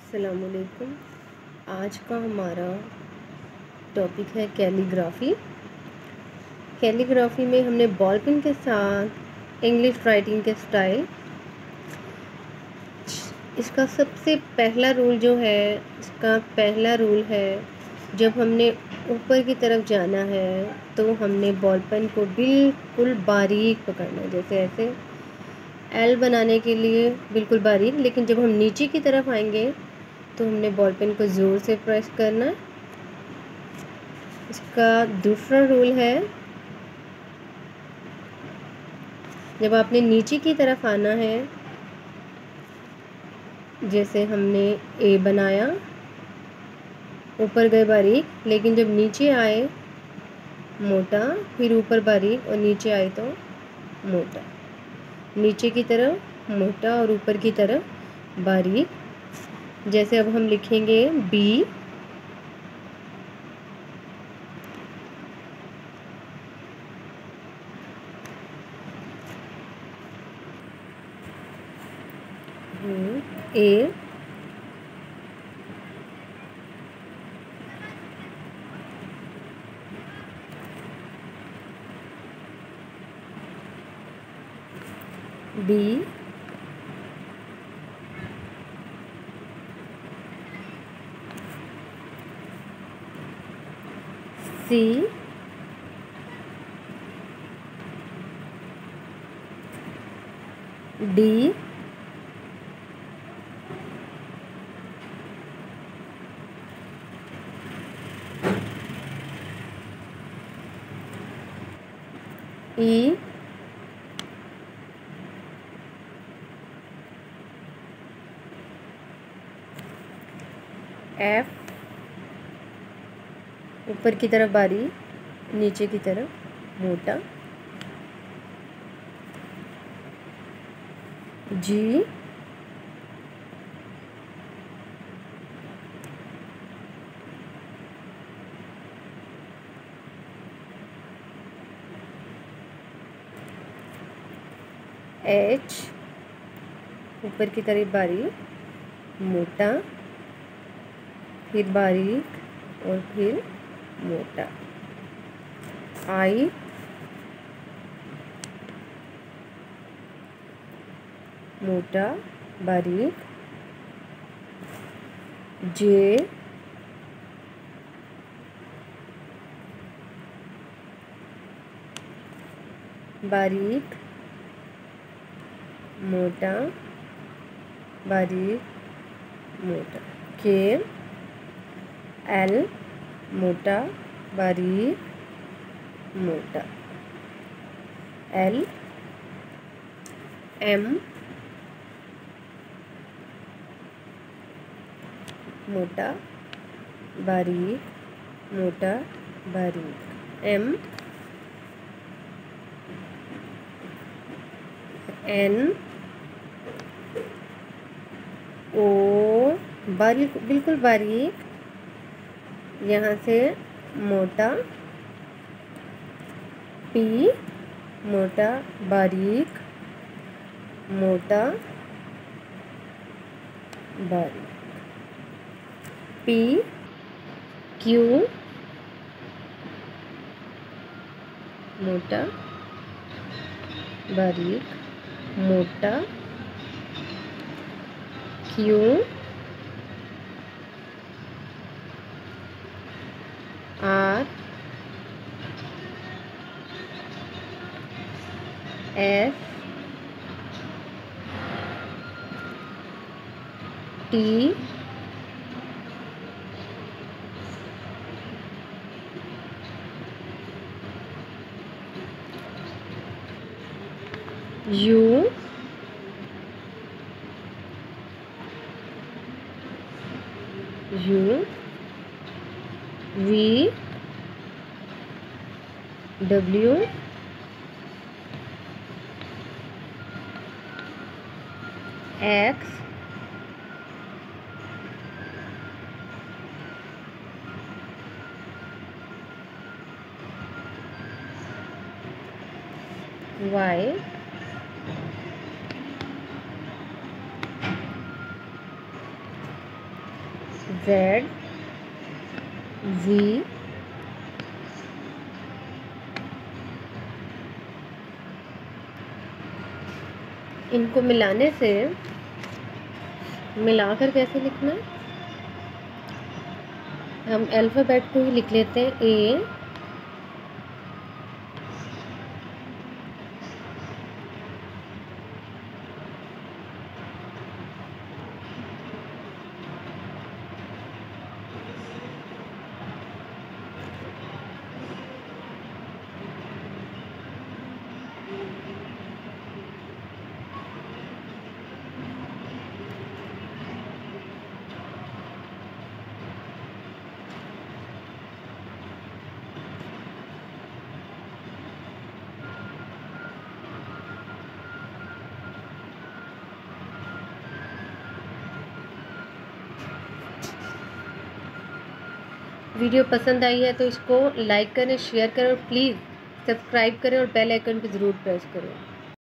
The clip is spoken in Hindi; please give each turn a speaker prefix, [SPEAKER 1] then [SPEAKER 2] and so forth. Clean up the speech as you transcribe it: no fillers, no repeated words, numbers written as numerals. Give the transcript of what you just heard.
[SPEAKER 1] अस्सलामुअलैकुम। आज का हमारा टॉपिक है कैलीग्राफी। कैलीग्राफी में हमने बॉल पेन के साथ इंग्लिश राइटिंग के स्टाइल, इसका सबसे पहला रूल जो है, इसका पहला रूल है जब हमने ऊपर की तरफ जाना है तो हमने बॉल पेन को बिल्कुल बारीक पकड़ना है, जैसे ऐसे एल बनाने के लिए बिल्कुल बारीक। लेकिन जब हम नीचे की तरफ आएंगे तो हमने बॉल पेन को ज़ोर से प्रेस करना है। इसका दूसरा रूल है, जब आपने नीचे की तरफ आना है, जैसे हमने ए बनाया, ऊपर गए बारीक, लेकिन जब नीचे आए मोटा, फिर ऊपर बारीक और नीचे आए तो मोटा। नीचे की तरफ मोटा और ऊपर की तरफ बारीक। जैसे अब हम लिखेंगे बी, ए, बी, सी, डी, ई, एफ, ऊपर की तरफ बारीक, नीचे की तरफ मोटा, जी, एच, ऊपर की तरफ बारीक, मोटा, फिर बारीक और फिर मोटा, आई, मोटा बारीक, जे, बारीक, मोटा, बारीक, मोटा, के, एल, मोटा, बारीक, मोटा, एल, एम, मोटा, बारीक, मोटा, बारीक, एम, एन, ओ, बारीक, बिल्कुल बारीक, यहाँ से मोटा, पी, मोटा, बारीक, मोटा, बारीक, पी, क्यू, मोटा, बारीक, मोटा, Q, R, S, T, U, U, V, W, X, Y, Z V इनको मिलाने से मिलाकर कैसे लिखना है, हम अल्फ़ाबेट को ही लिख लेते हैं A वीडियो पसंद आई है तो इसको लाइक करें, शेयर करें और प्लीज़ सब्सक्राइब करें और बेल आइकन पे ज़रूर प्रेस करें।